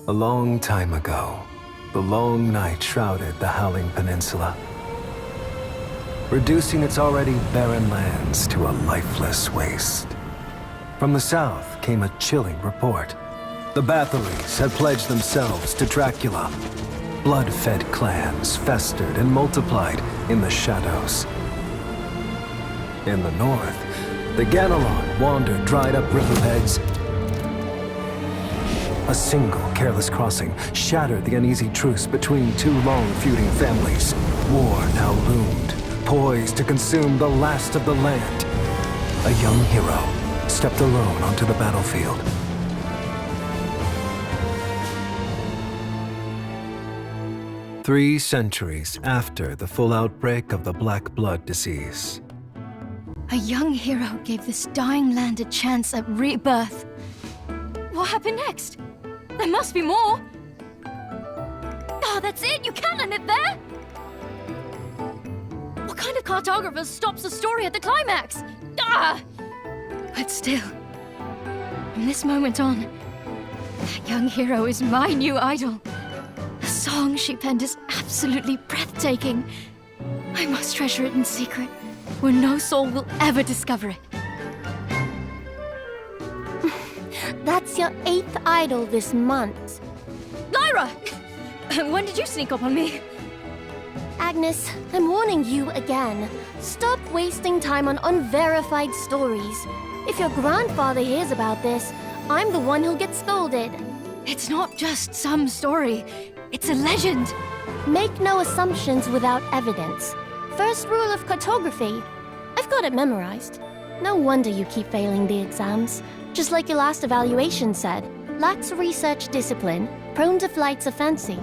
A long time ago, the long night shrouded the Howling Peninsula, reducing its already barren lands to a lifeless waste. From the south came a chilling report. The Bathories had pledged themselves to Dracula. Blood-fed clans festered and multiplied in the shadows. In the north, the Ganelon wandered dried-up riverbeds. A single careless crossing shattered the uneasy truce between two long-feuding families. War now loomed, poised to consume the last of the land. A young hero stepped alone onto the battlefield. 3 centuries after the full outbreak of the Black Blood disease. A young hero gave this dying land a chance at rebirth. What happened next? There must be more. Oh, that's it! You can't end it there! What kind of cartographer stops a story at the climax? Ah! But still, from this moment on, that young hero is my new idol. The song she penned is absolutely breathtaking. I must treasure it in secret, where no soul will ever discover it. That's your 8th idol this month. Lyra! When did you sneak up on me? Agnes, I'm warning you again. Stop wasting time on unverified stories. If your grandfather hears about this, I'm the one who'll get scolded. It's not just some story. It's a legend. Make no assumptions without evidence. First rule of cartography. I've got it memorized. No wonder you keep failing the exams. Just like your last evaluation said, lacks research discipline, prone to flights of fancy.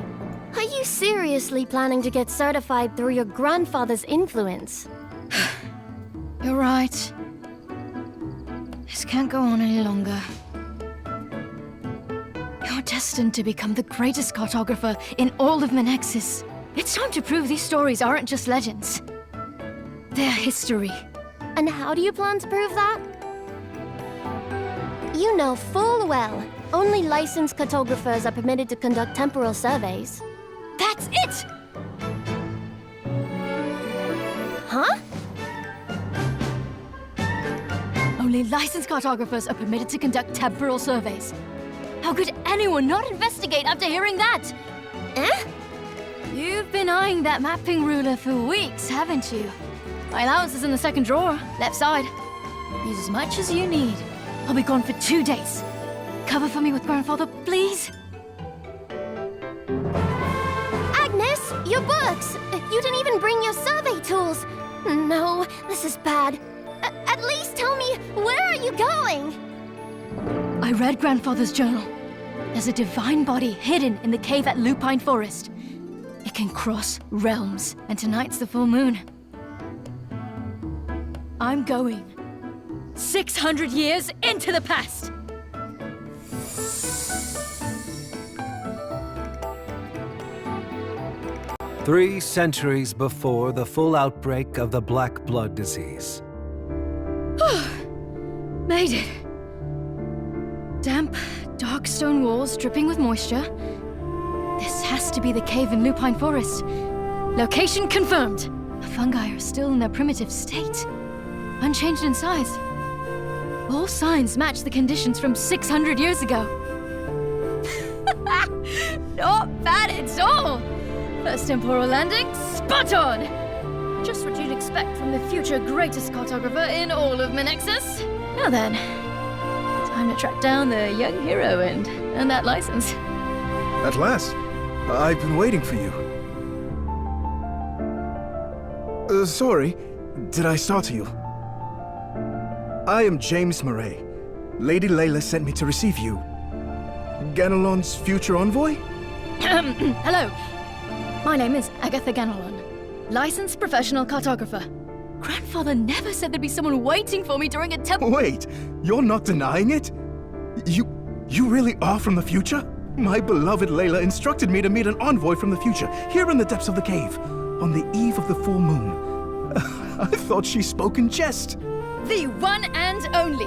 Are you seriously planning to get certified through your grandfather's influence? You're right. This can't go on any longer. You're destined to become the greatest cartographer in all of Menexus. It's time to prove these stories aren't just legends. They're history. And how do you plan to prove that? You know full well, only licensed cartographers are permitted to conduct temporal surveys. That's it! Huh? Only licensed cartographers are permitted to conduct temporal surveys. How could anyone not investigate after hearing that? Eh? You've been eyeing that mapping ruler for weeks, haven't you? My allowance is in the second drawer, left side. Use as much as you need. I'll be gone for 2 days. Cover for me with grandfather, please? Agnes, your books! You didn't even bring your survey tools! No, this is bad. At least tell me, where are you going? I read grandfather's journal. There's a divine body hidden in the cave at Lupine Forest. It can cross realms, and tonight's the full moon. I'm going 600 years into the past! 3 centuries before the full outbreak of the Black Blood disease. Made it. Damp, dark stone walls dripping with moisture. This has to be the cave in Lupine Forest. Location confirmed. The fungi are still in their primitive state, unchanged in size. All signs match the conditions from 600 years ago. Not bad at all! First temporal landing, spot on! Just what you'd expect from the future greatest cartographer in all of Menexus. Now then, time to track down the young hero and earn that license. At last. I've been waiting for you. Sorry, did I startle you? I am James Murray. Lady Layla sent me to receive you. Ganelon's future envoy? Hello. My name is Agatha Ganelon, licensed professional cartographer. Grandfather never said there'd be someone waiting for me during a temple. Wait, you're not denying it? You really are from the future? My beloved Layla instructed me to meet an envoy from the future, here in the depths of the cave, on the eve of the full moon. I thought she spoke in jest. The one and only.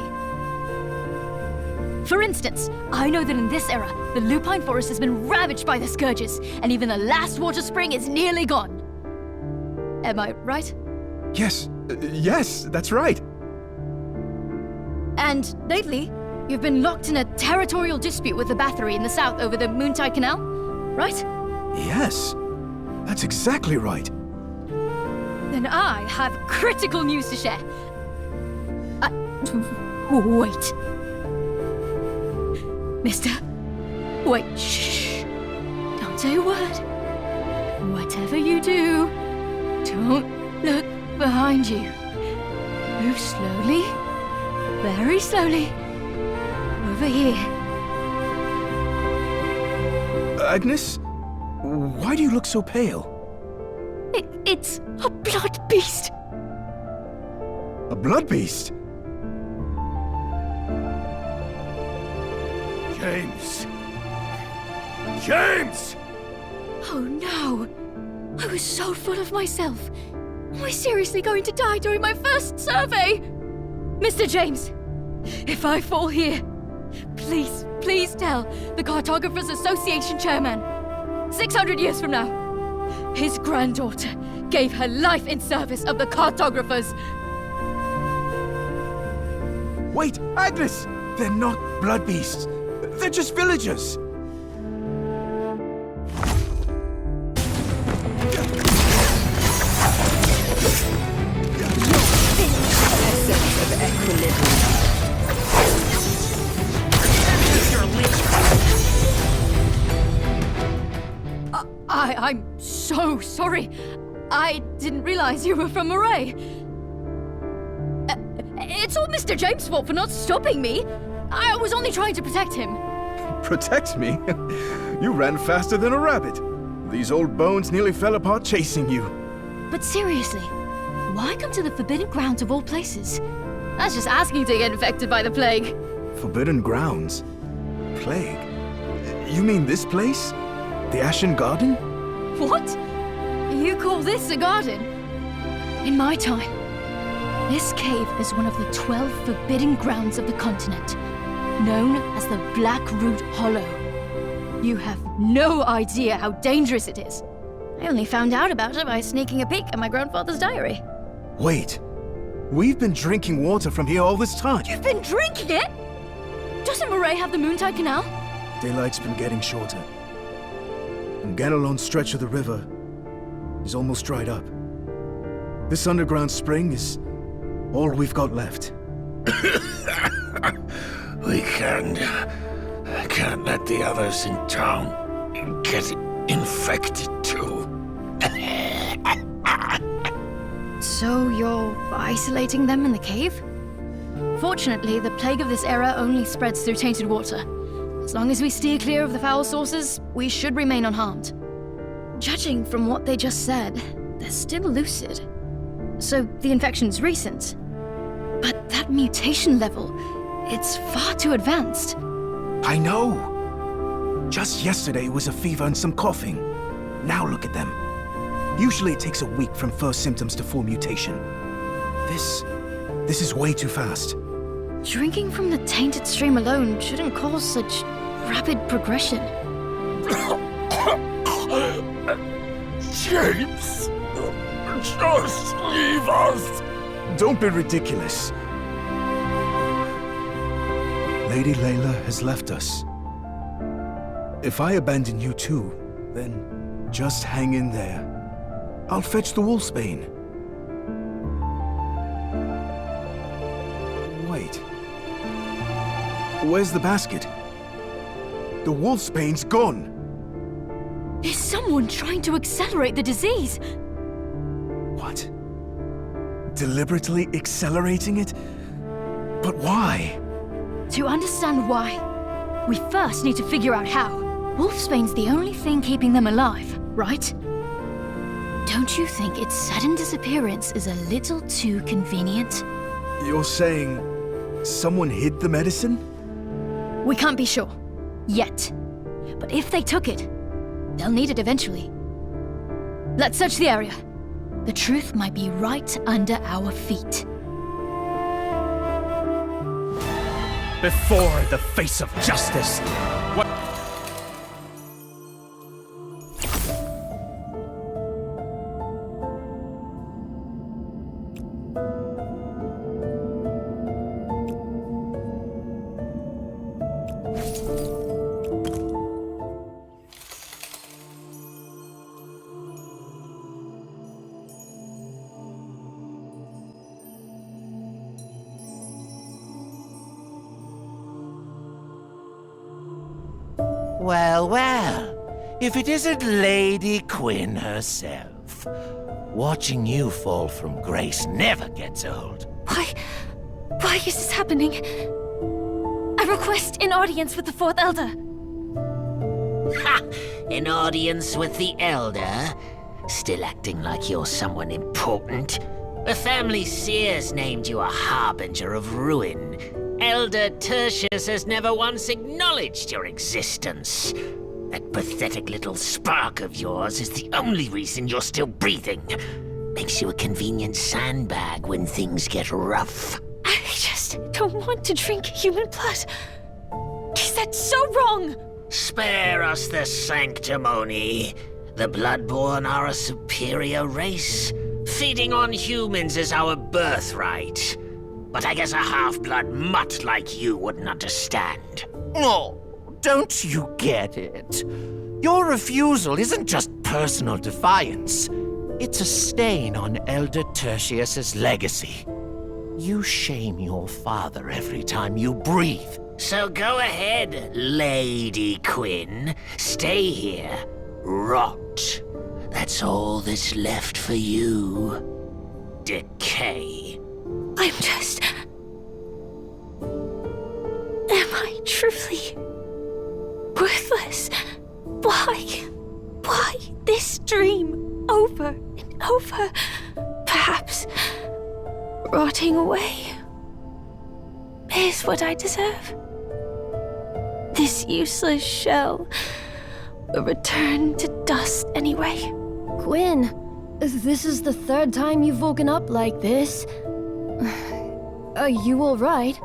For instance, I know that in this era, the lupine forest has been ravaged by the scourges, and even the last water spring is nearly gone. Am I right? Yes, yes, that's right. And lately, you've been locked in a territorial dispute with the Bathory in the south over the Moontide Canal, right? Yes, that's exactly right. Then I have critical news to share. Wait. Mister. Wait, shh. Don't say a word. Whatever you do, don't look behind you. Move slowly, very slowly, over here. Agnes, why do you look so pale? It's a blood beast. A blood beast? James! James! Oh no! I was so full of myself. Am I seriously going to die during my first survey? Mr. James, if I fall here, please, please tell the Cartographers Association chairman. 600 years from now, his granddaughter gave her life in service of the cartographers. Wait, Agnes! They're not blood beasts. They're just villagers. I'm so sorry. I didn't realize you were from Moray. It's all Mr. James' fault for not stopping me. I was only trying to protect him. Protect me? You ran faster than a rabbit. These old bones nearly fell apart chasing you. But seriously, why come to the Forbidden Grounds of all places? That's just asking to get infected by the plague. Forbidden grounds? Plague? You mean this place? The Ashen Garden? What? You call this a garden? In my time, this cave is one of the 12 forbidden grounds of the continent, known as the Black Root Hollow. You have no idea how dangerous it is. I only found out about it by sneaking a peek at my grandfather's diary. Wait, we've been drinking water from here all this time. You've been drinking it? Doesn't Moray have the Moontide Canal? Daylight's been getting shorter. And Ganelon's stretch of the river is almost dried up. This underground spring is all we've got left. We can't let the others in town get infected too. So you're isolating them in the cave? Fortunately, the plague of this era only spreads through tainted water. As long as we steer clear of the foul sources, we should remain unharmed. Judging from what they just said, they're still lucid. So the infection's recent. But that mutation level, it's far too advanced. I know! Just yesterday was a fever and some coughing. Now look at them. Usually it takes a week from first symptoms to full mutation. This is way too fast. Drinking from the tainted stream alone shouldn't cause such rapid progression. James! Just leave us! Don't be ridiculous. Lady Layla has left us. If I abandon you too, then just hang in there. I'll fetch the wolfsbane. Wait. Where's the basket? The wolfsbane's gone. Is someone trying to accelerate the disease? What? Deliberately accelerating it? But why? To understand why, we first need to figure out how. Wolfsbane's the only thing keeping them alive, right? Don't you think its sudden disappearance is a little too convenient? You're saying someone hid the medicine? We can't be sure. Yet. But if they took it, they'll need it eventually. Let's search the area. The truth might be right under our feet. before the face of justice. What? Well, well, if it isn't Lady Quinn herself. Watching you fall from grace never gets old. Why is this happening? I request an audience with the Fourth Elder. Ha! An audience with the Elder? Still acting like you're someone important? The family Seers named you a harbinger of ruin. Elder Tertius has never once acknowledged your existence. That pathetic little spark of yours is the only reason you're still breathing. Makes you a convenient sandbag when things get rough. I just don't want to drink human blood. Is that so wrong? Spare us the sanctimony. The Bloodborne are a superior race. Feeding on humans is our birthright. But I guess a half-blood mutt like you wouldn't understand. Oh, don't you get it? Your refusal isn't just personal defiance. It's a stain on Elder Tertius's legacy. You shame your father every time you breathe. So go ahead, Lady Quinn. Stay here. Rot. That's all that's left for you. Decay. I'm just... Am I truly worthless? Why this dream over and over? Perhaps rotting away is what I deserve. This useless shell will return to dust anyway. Quinn, this is the third time you've woken up like this. Are you alright?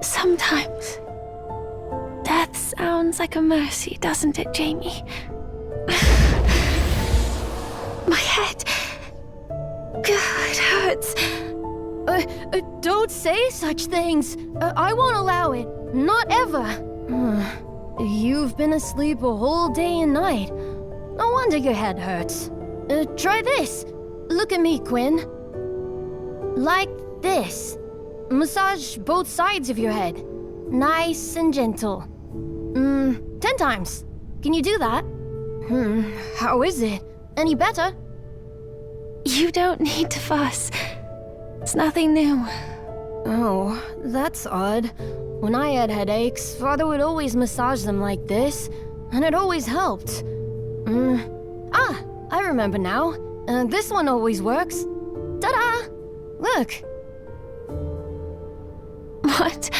Sometimes death sounds like a mercy, doesn't it, Jamie? My head. God, it hurts. Don't say such things. I won't allow it. Not ever. You've been asleep a whole day and night. No wonder your head hurts. Try this. Look at me, Quinn. Like this. Massage both sides of your head. Nice and gentle. 10 times. Can you do that? How is it? Any better? You don't need to fuss. It's nothing new. Oh, that's odd. When I had headaches, Father would always massage them like this, and it always helped. I remember now. This one always works. Ta-da! Look. What?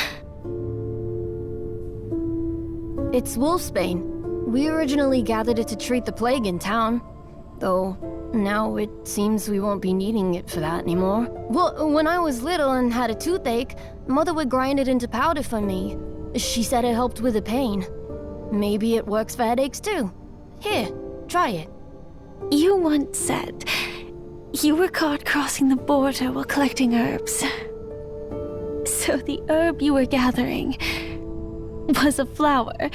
It's wolfsbane. We originally gathered it to treat the plague in town. Though, now it seems we won't be needing it for that anymore. Well, when I was little and had a toothache, Mother would grind it into powder for me. She said it helped with the pain. Maybe it works for headaches too. Here, try it. You once said you were caught crossing the border while collecting herbs. So the herb you were gathering was a flower.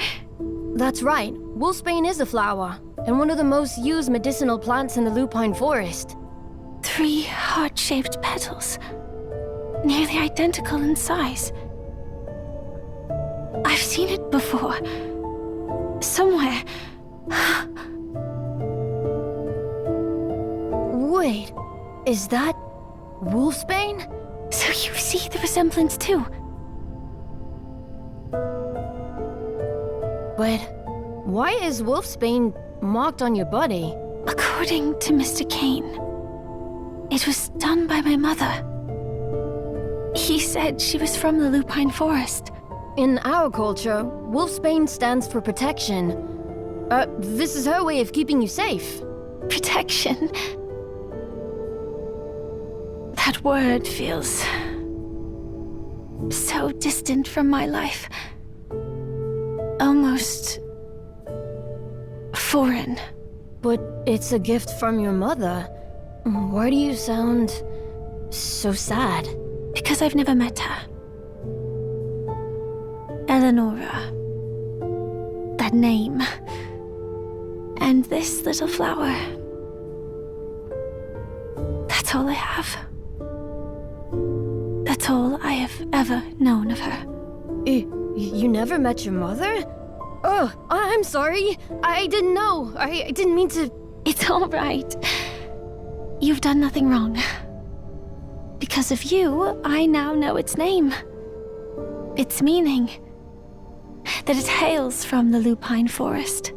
That's right. Wolfsbane is a flower, and one of the most used medicinal plants in the lupine forest. 3 heart-shaped petals, nearly identical in size. I've seen it before. Somewhere. Wait, is that wolfsbane? So you see the resemblance too? But why is wolfsbane marked on your body? According to Mr. Kane, it was done by my mother. He said she was from the lupine forest. In our culture, wolfsbane stands for protection. This is her way of keeping you safe. Protection? That word feels so distant from my life. Almost foreign. But it's a gift from your mother. Why do you sound so sad? Because I've never met her. Eleonora. That name. And this little flower. That's all I have. That's all I have ever known of her. You never met your mother? Oh, I'm sorry. I didn't know. I didn't mean to... It's all right. You've done nothing wrong. Because of you, I now know its name. Its meaning. That it hails from the lupine forest.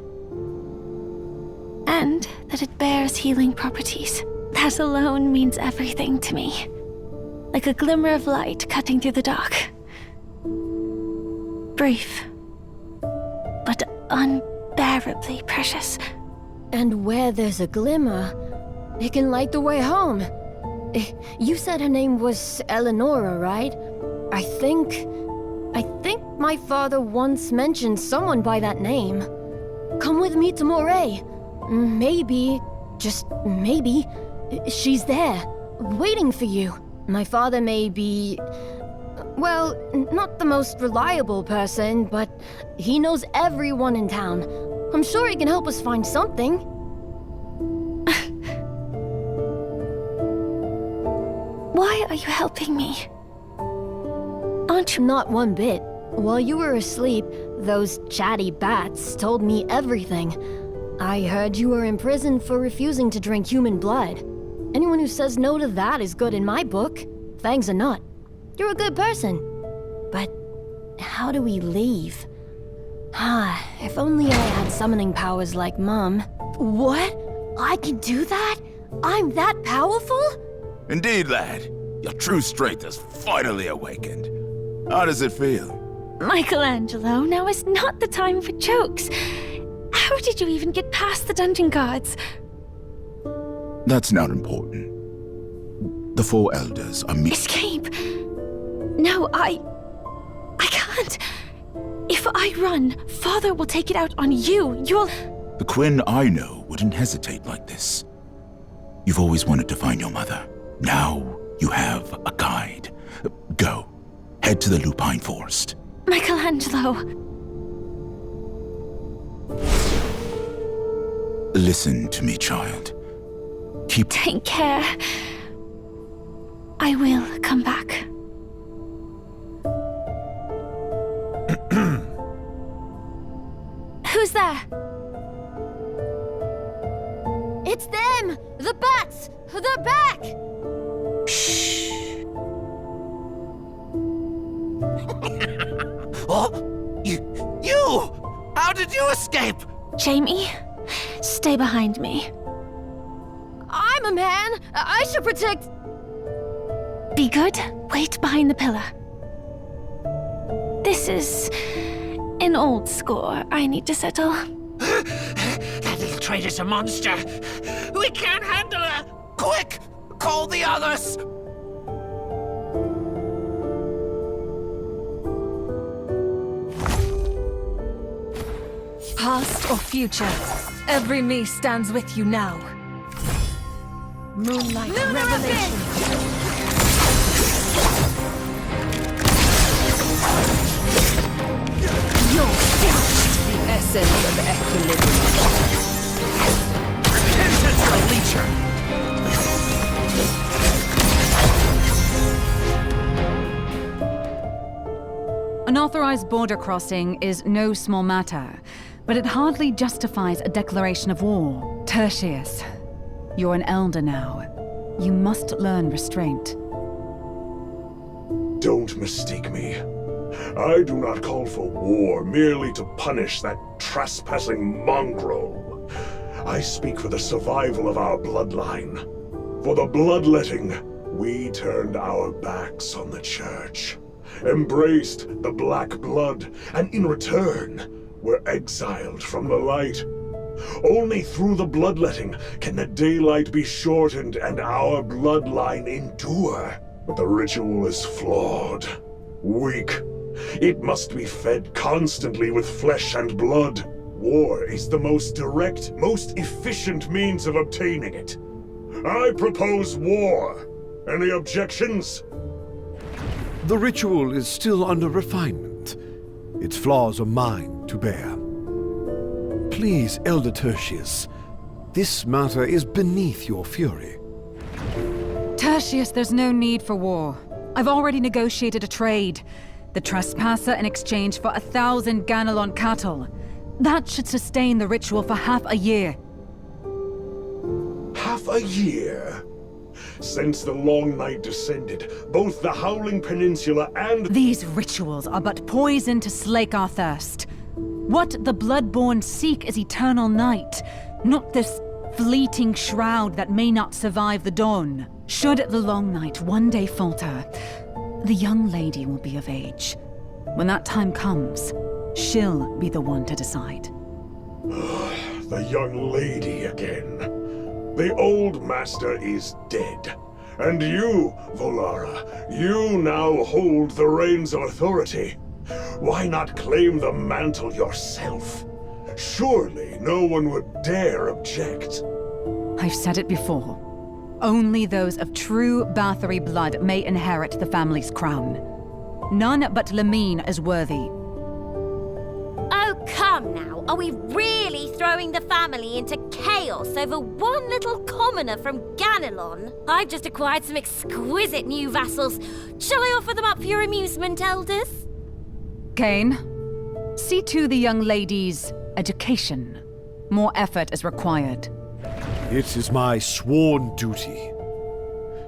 And that it bears healing properties. That alone means everything to me. Like a glimmer of light cutting through the dark. Brief. But unbearably precious. And where there's a glimmer, it can light the way home. You said her name was Eleonora, right? I think my father once mentioned someone by that name. Come with me to Moray. Maybe, just maybe, she's there, waiting for you. My father may be... well, not the most reliable person, but he knows everyone in town. I'm sure he can help us find something. Why are you helping me? Aren't you? Not one bit. While you were asleep, those chatty bats told me everything. I heard you were imprisoned for refusing to drink human blood. Anyone who says no to that is good in my book. Fangs or not. You're a good person. But how do we leave? If only I had summoning powers like Mom. What? I can do that? I'm that powerful? Indeed, lad. Your true strength has finally awakened. How does it feel? Michelangelo, now is not the time for jokes. How did you even get past the dungeon guards? That's not important. The four elders are me. Escape! No, I can't. If I run, Father will take it out on you. You'll... The Quinn I know wouldn't hesitate like this. You've always wanted to find your mother. Now you have a guide. Go. Head to the lupine forest. Michelangelo. Listen to me, child. Take care. I will come back. Who's there? It's them! The bats! They're back! Oh, you! How did you escape? Jamie, stay behind me. I'm a man! I should protect... Be good. Wait behind the pillar. This is an old score I need to settle. That little traitor's a monster. We can't handle her. Quick! Call the others! Past or future, every me stands with you now. Moonlight revelation. You're finished. The essence of equilibrium. Repentance for Leecher! Unauthorized border crossing is no small matter, but it hardly justifies a declaration of war. Tertius, you're an elder now. You must learn restraint. Don't mistake me. I do not call for war merely to punish that trespassing mongrel. I speak for the survival of our bloodline. For the bloodletting, we turned our backs on the church, embraced the black blood, and in return, were exiled from the light. Only through the bloodletting can the daylight be shortened and our bloodline endure. But the ritual is flawed. Weak. It must be fed constantly with flesh and blood. War is the most direct, most efficient means of obtaining it. I propose war. Any objections? The ritual is still under refinement. Its flaws are mine to bear. Please, Elder Tertius, this matter is beneath your fury. Tertius, there's no need for war. I've already negotiated a trade. The trespasser in exchange for 1,000 Ganelon cattle. That should sustain the ritual for half a year. Half a year? Since the long night descended, both the Howling Peninsula and— These rituals are but poison to slake our thirst. What the Bloodborne seek is eternal night, not this fleeting shroud that may not survive the dawn. Should the long night one day falter, the young lady will be of age. When that time comes, she'll be the one to decide. The young lady again. The old master is dead. And you, Volara, you now hold the reins of authority. Why not claim the mantle yourself? Surely no one would dare object. I've said it before. Only those of true Bathory blood may inherit the family's crown. None but Lamine is worthy. Oh, come now. Are we really throwing the family into chaos over one little commoner from Ganelon? I've just acquired some exquisite new vassals. Shall I offer them up for your amusement, elders? Kane, see to the young lady's education. More effort is required. It is my sworn duty.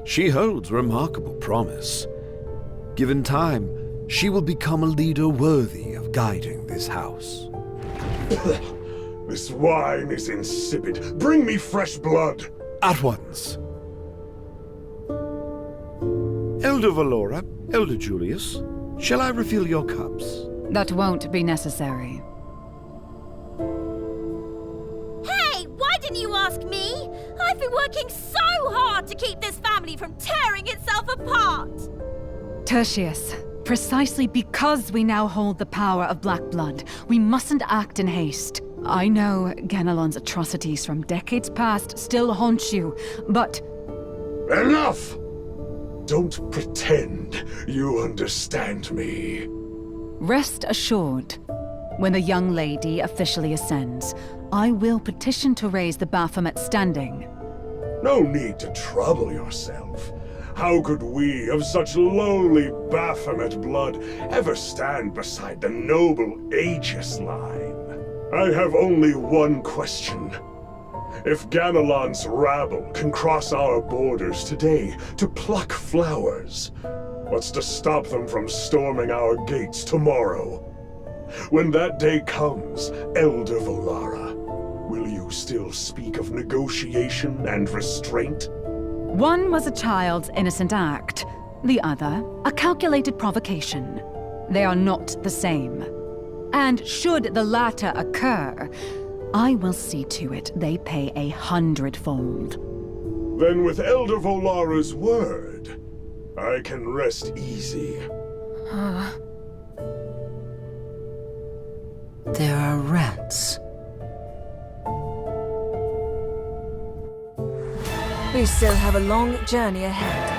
She holds remarkable promise. Given time, she will become a leader worthy of guiding this house. This wine is insipid. Bring me fresh blood. At once. Elder Valora, Elder Julius, shall I refill your cups? That won't be necessary. Hey, why didn't you ask me? I've been working so hard to keep this family from tearing itself apart. Tertius, precisely because we now hold the power of Black Blood, we mustn't act in haste. I know Ganelon's atrocities from decades past still haunt you, but— Enough! Don't pretend you understand me. Rest assured, when the young lady officially ascends, I will petition to raise the Baphomet standing. No need to trouble yourself. How could we, of such lowly Baphomet blood, ever stand beside the noble Aegis line? I have only one question. If Ganelon's rabble can cross our borders today to pluck flowers, what's to stop them from storming our gates tomorrow? When that day comes, Elder Volara, will you still speak of negotiation and restraint? One was a child's innocent act, the other a calculated provocation. They are not the same. And should the latter occur, I will see to it they pay 100-fold. Then with Elder Volara's word, I can rest easy. There are rats. We still have a long journey ahead.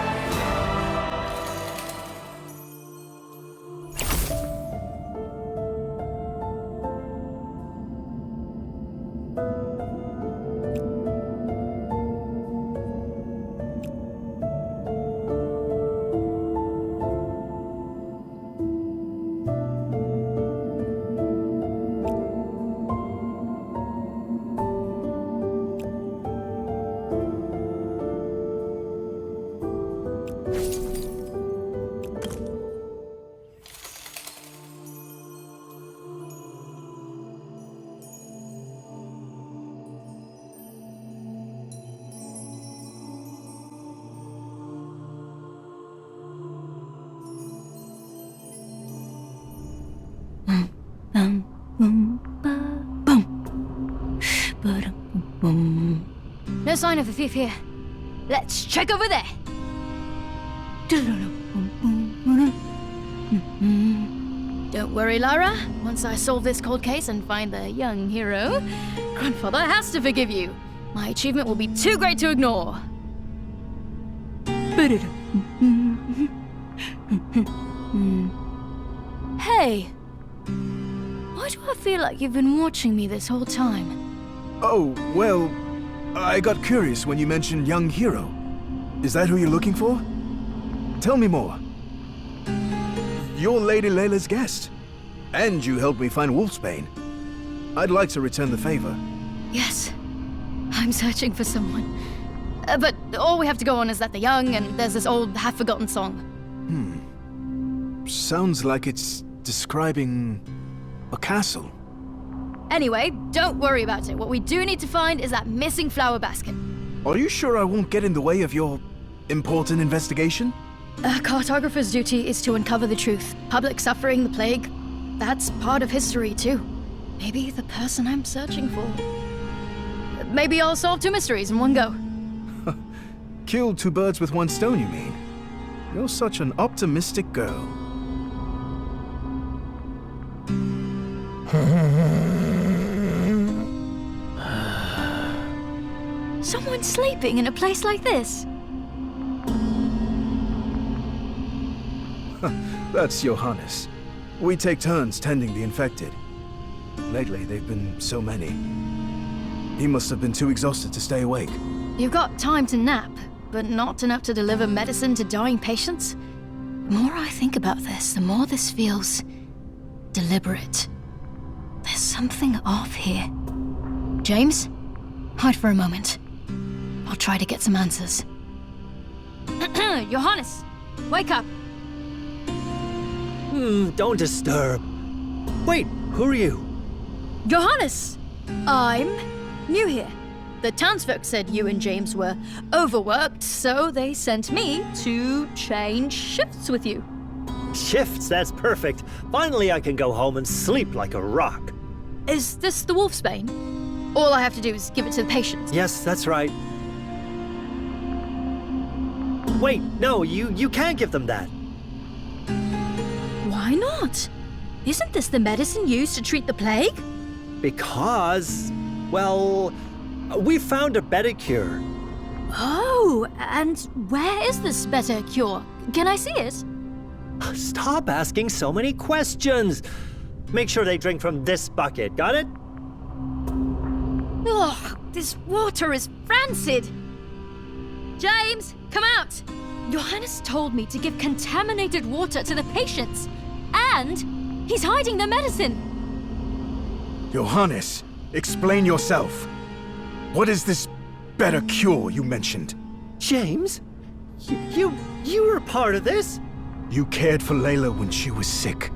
No sign of a thief here. Let's check over there. Don't worry, Lara. Once I solve this cold case and find the young hero, Grandfather has to forgive you. My achievement will be too great to ignore. Hey, why do I feel like you've been watching me this whole time? Oh, well, I got curious when you mentioned young hero. Is that who you're looking for? Tell me more. You're Lady Layla's guest, and you helped me find Wolfsbane. I'd like to return the favor. Yes, I'm searching for someone. But all we have to go on is that they're young, and there's this old, half-forgotten song. Sounds like it's describing a castle. Anyway, don't worry about it. What we do need to find is that missing flower basket. Are you sure I won't get in the way of your important investigation? A cartographer's duty is to uncover the truth. Public suffering, the plague, that's part of history too. Maybe the person I'm searching for. Maybe I'll solve 2 mysteries in one go. Kill 2 birds with 1 stone, you mean? You're such an optimistic girl. Someone sleeping in a place like this? That's Johannes. We take turns tending the infected. Lately, they've been so many. He must have been too exhausted to stay awake. You've got time to nap, but not enough to deliver medicine to dying patients? The more I think about this, the more this feels deliberate. There's something off here. James, hide for a moment. I'll try to get some answers. Johannes, wake up. Don't disturb. Wait, who are you? Johannes! I'm new here. The townsfolk said you and James were overworked, so they sent me to change shifts with you. Shifts, that's perfect. Finally I can go home and sleep like a rock. Is this the Wolfsbane? All I have to do is give it to the patient. Yes, that's right. Wait, no, you can't give them that. Why not? Isn't this the medicine used to treat the plague? Because, well, we found a better cure. Oh, and where is this better cure? Can I see it? Stop asking so many questions. Make sure they drink from this bucket, got it? Ugh, this water is rancid. James, come out! Johannes told me to give contaminated water to the patients. And he's hiding the medicine. Johannes, explain yourself. What is this better cure you mentioned? James? You were part of this? You cared for Layla when she was sick.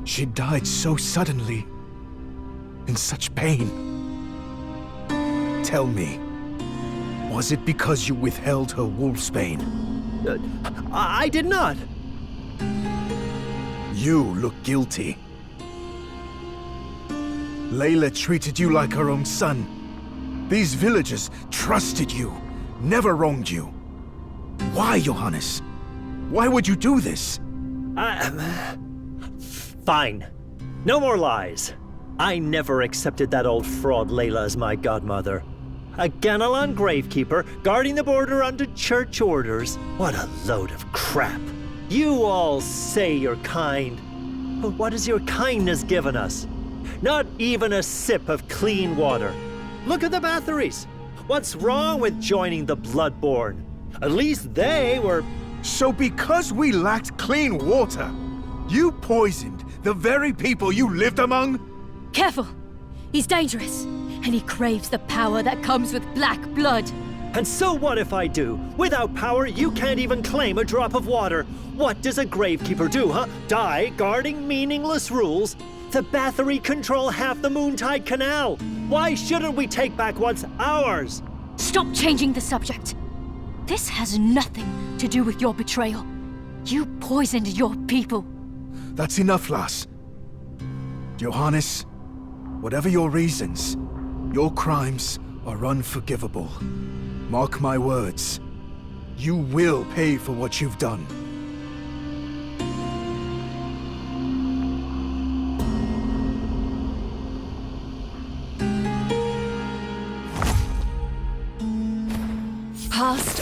She died so suddenly, in such pain. Tell me, was it because you withheld her Wolfsbane? I did not. You look guilty. Layla treated you like her own son. These villagers trusted you, never wronged you. Why, Johannes? Why would you do this? Fine. No more lies. I never accepted that old fraud Layla as my godmother. A Ganelon gravekeeper guarding the border under church orders. What a load of crap. You all say you're kind, but what has your kindness given us? Not even a sip of clean water. Look at the Bathories. What's wrong with joining the Bloodborne? At least they were... So because we lacked clean water, you poisoned the very people you lived among? Careful! He's dangerous, and he craves the power that comes with black blood. And so what if I do? Without power, you can't even claim a drop of water. What does a gravekeeper do, huh? Die guarding meaningless rules? The Bathory control half the Moontide Canal. Why shouldn't we take back what's ours? Stop changing the subject. This has nothing to do with your betrayal. You poisoned your people. That's enough, lass. Johannes, whatever your reasons, your crimes are unforgivable. Mark my words. You will pay for what you've done.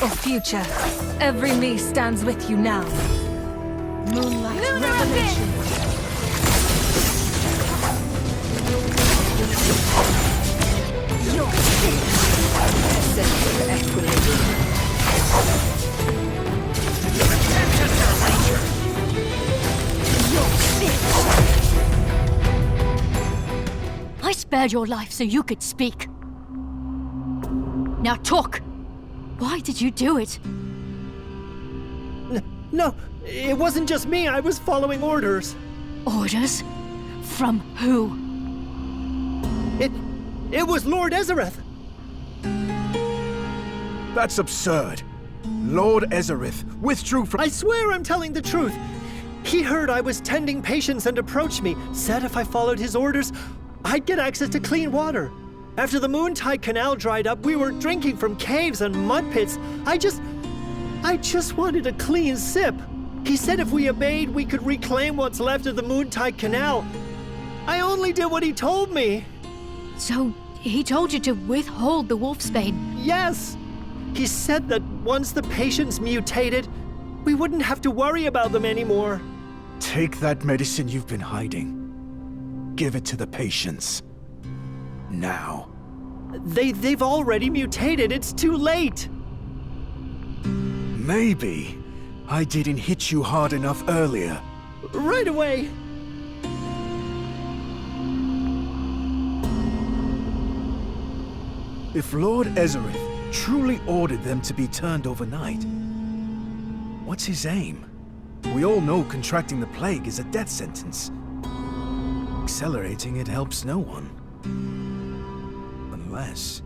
or future, every me stands with you now. Moonlight Revelation. I spared your life so you could speak. Now talk. Why did you do it? No, it wasn't just me. I was following orders. Orders? From who? It was Lord Ezereth. That's absurd. Lord Ezereth withdrew from— I swear I'm telling the truth. He heard I was tending patients and approached me, said if I followed his orders, I'd get access to clean water. After the Moontide Canal dried up, we were drinking from caves and mud pits. I just wanted a clean sip. He said if we obeyed, we could reclaim what's left of the Moontide Canal. I only did what he told me. So, he told you to withhold the wolfsbane? Yes! He said that once the patients mutated, we wouldn't have to worry about them anymore. Take that medicine you've been hiding. Give it to the patients. Now. They've already mutated. It's too late. Maybe I didn't hit you hard enough earlier. Right away. If Lord Ezereth truly ordered them to be turned overnight, what's his aim? We all know contracting the plague is a death sentence. Accelerating it helps no one. Unless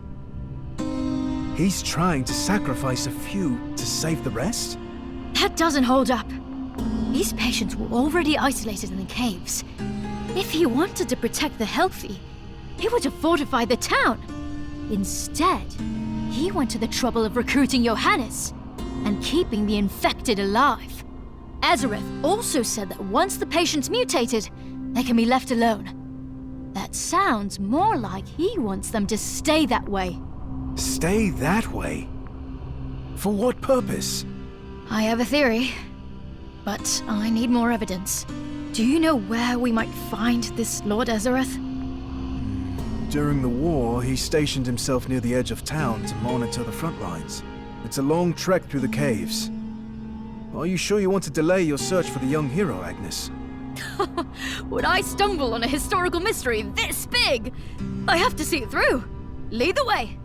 he's trying to sacrifice a few to save the rest? That doesn't hold up. These patients were already isolated in the caves. If he wanted to protect the healthy, he would have fortified the town. Instead, he went to the trouble of recruiting Johannes and keeping the infected alive. Ezereth also said that once the patients mutated, they can be left alone. That sounds more like he wants them to stay that way. Stay that way? For what purpose? I have a theory, but I need more evidence. Do you know where we might find this Lord Ezereth? During the war, he stationed himself near the edge of town to monitor the front lines. It's a long trek through the caves. Are you sure you want to delay your search for the young hero, Agnes? Would I stumble on a historical mystery this big? I have to see it through. Lead the way.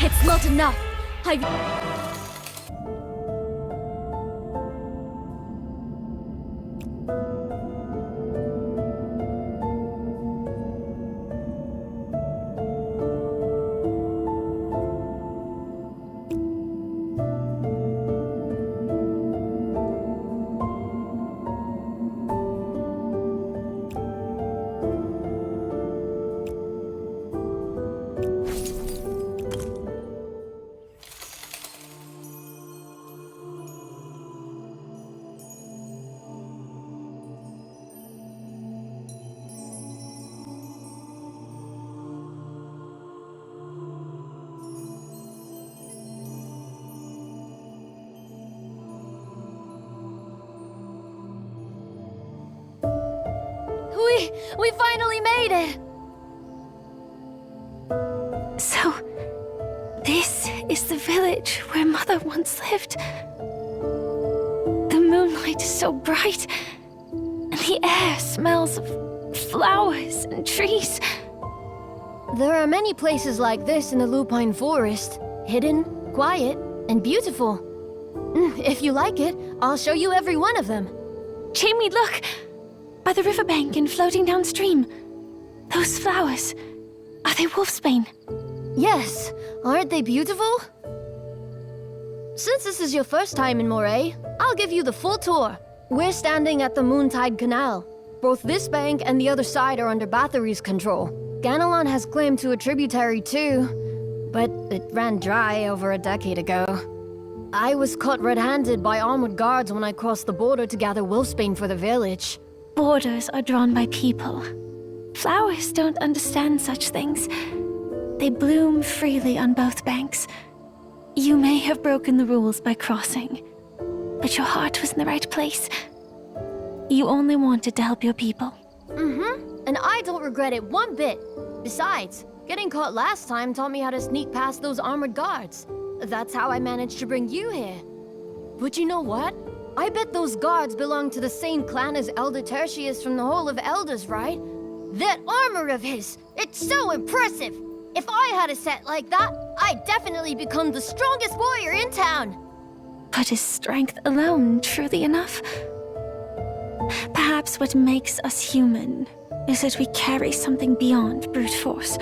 It's not enough. We finally made it! So, this is the village where Mother once lived. The moonlight is so bright, and the air smells of flowers and trees. There are many places like this in the Lupine Forest. Hidden, quiet, and beautiful. If you like it, I'll show you every one of them. Jamie, look! By the riverbank and floating downstream. Those flowers, are they wolfsbane? Yes, aren't they beautiful? Since this is your first time in Moray, I'll give you the full tour. We're standing at the Moontide Canal. Both this bank and the other side are under Bathory's control. Ganelon has claim to a tributary too, but it ran dry over a decade ago. I was caught red-handed by armored guards when I crossed the border to gather wolfsbane for the village. Borders are drawn by people. Flowers don't understand such things. They bloom freely on both banks. You may have broken the rules by crossing, but your heart was in the right place. You only wanted to help your people. And I don't regret it one bit. Besides, getting caught last time taught me how to sneak past those armored guards. That's how I managed to bring you here. But you know what? I bet those guards belong to the same clan as Elder Tertius from the Hall of Elders, right? That armor of his, it's so impressive! If I had a set like that, I'd definitely become the strongest warrior in town! But is strength alone truly enough? Perhaps what makes us human is that we carry something beyond brute force.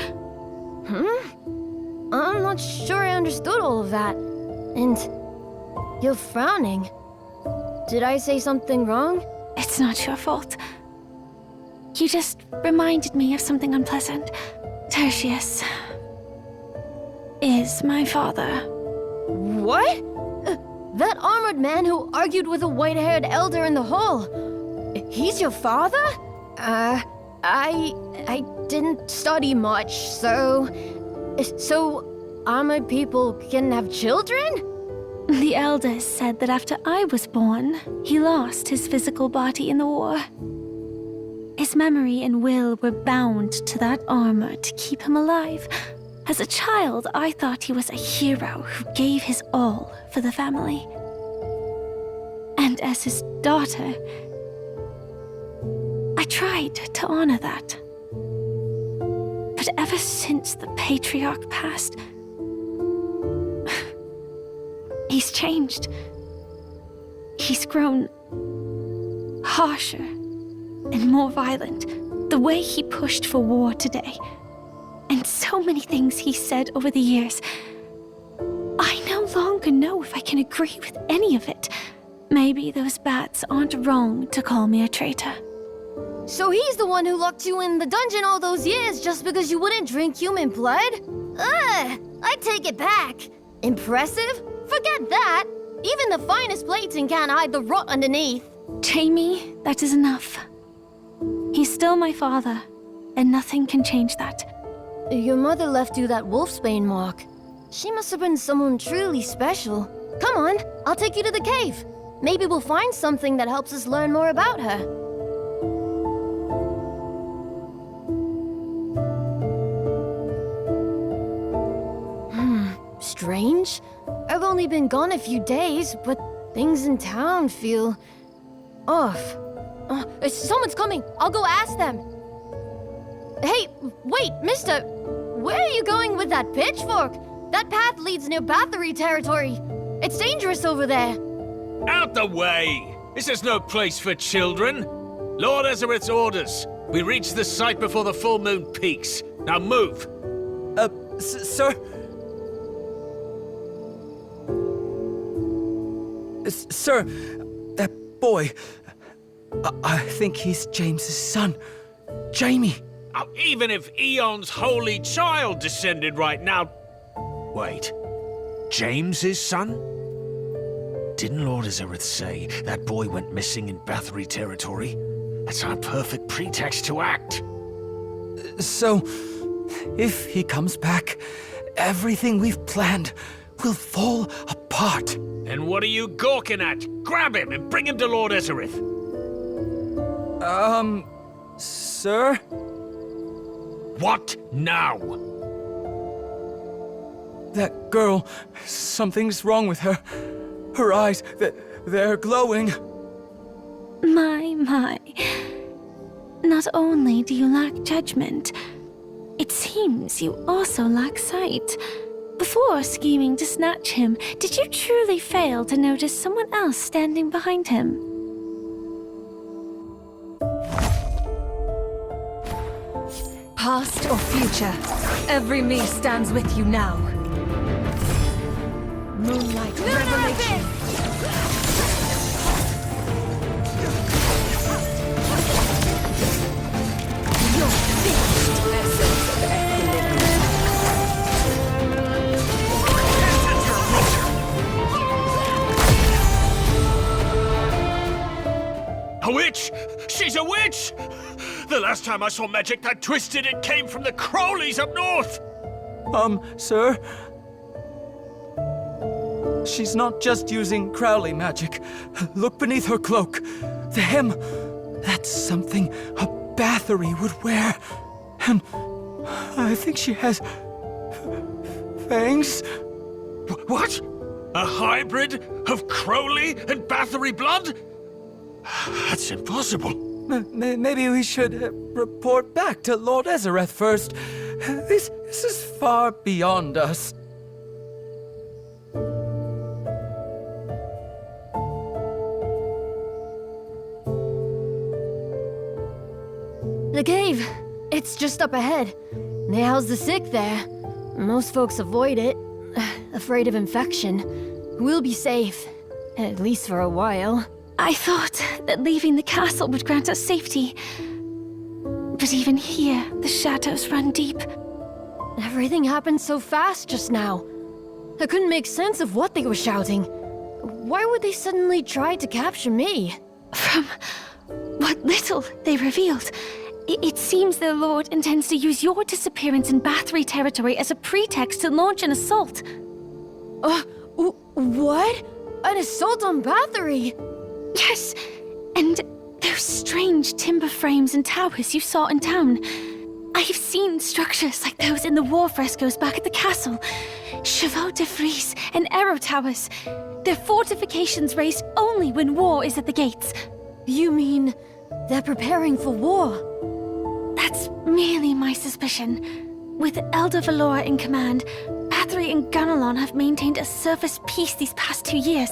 I'm not sure I understood all of that. And you're frowning. Did I say something wrong? It's not your fault. You just reminded me of something unpleasant. Tertius is my father. What? That armored man who argued with a white-haired elder in the hall. He's your father? I didn't study much, so armored people can have children? The elders said that after I was born, he lost his physical body in the war. His memory and will were bound to that armor to keep him alive. As a child, I thought he was a hero who gave his all for the family. And as his daughter, I tried to honor that. But ever since the patriarch passed, he's changed. He's grown harsher and more violent. The way he pushed for war today, and so many things he said over the years. I no longer know if I can agree with any of it. Maybe those bats aren't wrong to call me a traitor. So he's the one who locked you in the dungeon all those years just because you wouldn't drink human blood? Ugh, I take it back. Impressive? Forget that. Even the finest plating can't hide the rot underneath. Jamie, that is enough. He's still my father, and nothing can change that. Your mother left you that wolfsbane mark. She must have been someone truly special. Come on, I'll take you to the cave. Maybe we'll find something that helps us learn more about her. Strange. I've only been gone a few days, but things in town feel off. Someone's coming. I'll go ask them. Hey, wait, mister. Where are you going with that pitchfork? That path leads near Bathory territory. It's dangerous over there. Out the way! This is no place for children. Lord Ezerith's orders. We reach the site before the full moon peaks. Now move. Sir? Sir, that boy, I think he's James's son. Jamie. Oh, even if Eon's holy child descended right now... Wait, James's son? Didn't Lord Ezerith say that boy went missing in Bathory territory? That's our perfect pretext to act. So, if he comes back, everything we've planned will fall apart. And what are you gawking at? Grab him and bring him to Lord Ezerith. Sir? What now? That girl, something's wrong with her. Her eyes, they're glowing. My. Not only do you lack judgment, it seems you also lack sight. Before scheming to snatch him, did you truly fail to notice someone else standing behind him? Past or future, every me stands with you now. Moonlight revelation. You're finished, essence of equilibrium. A witch! She's a witch! The last time I saw magic that twisted, it came from the Crowleys up north! Sir? She's not just using Crowley magic. Look beneath her cloak. The hem. That's something a Bathory would wear. And I think she has fangs. What? A hybrid of Crowley and Bathory blood? That's impossible. Maybe we should report back to Lord Ezereth first. This is far beyond us. The cave. It's just up ahead. They house the sick there. Most folks avoid it, afraid of infection. We'll be safe, at least for a while. I thought that leaving the castle would grant us safety. But even here, the shadows run deep. Everything happened so fast just now. I couldn't make sense of what they were shouting. Why would they suddenly try to capture me? From what little they revealed, it seems their lord intends to use your disappearance in Bathory territory as a pretext to launch an assault. What? An assault on Bathory? Yes, and those strange timber frames and towers you saw in town. I have seen structures like those in the war frescoes back at the castle. Chevaux de frise and arrow towers. They're fortifications raised only when war is at the gates. You mean they're preparing for war? That's merely my suspicion. With Elder Valora in command, Bathory and Ganelon have maintained a surface peace these past 2 years.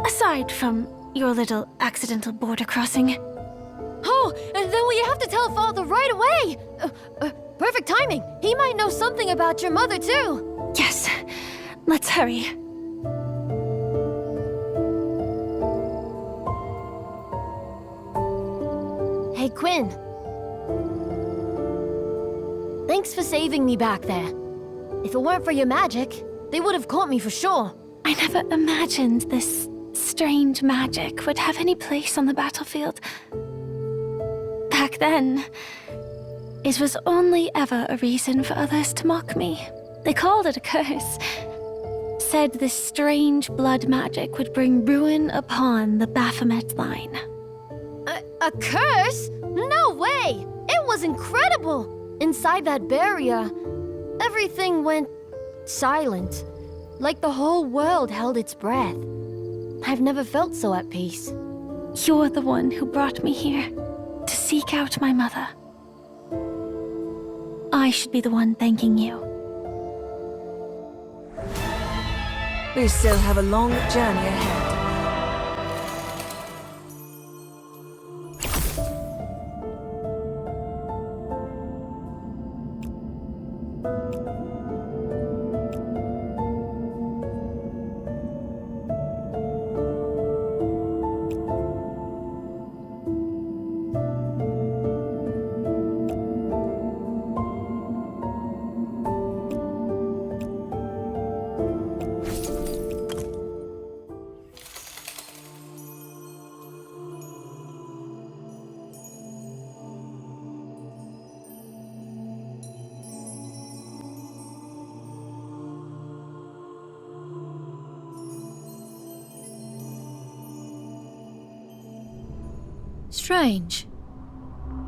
Aside from your little accidental border crossing. Oh, then we have to tell Father right away! Perfect timing! He might know something about your mother, too! Yes. Let's hurry. Hey, Quinn. Thanks for saving me back there. If it weren't for your magic, they would have caught me for sure. I never imagined this strange magic would have any place on the battlefield. Back then, it was only ever a reason for others to mock me. They called it a curse. Said this strange blood magic would bring ruin upon the Baphomet line. A curse? No way! It was incredible! Inside that barrier, everything went silent. Like the whole world held its breath. I've never felt so at peace. You're the one who brought me here, to seek out my mother. I should be the one thanking you. We still have a long journey ahead. Strange.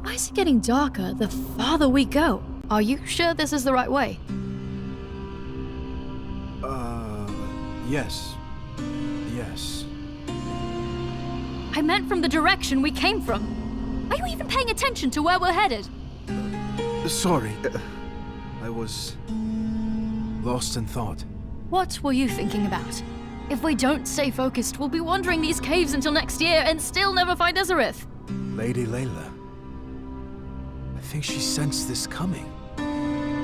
Why is it getting darker the farther we go? Are you sure this is the right way? Yes. Yes. I meant from the direction we came from. Are you even paying attention to where we're headed? Sorry. I was lost in thought. What were you thinking about? If we don't stay focused, we'll be wandering these caves until next year and still never find Ezereth. Lady Layla. I think she sensed this coming.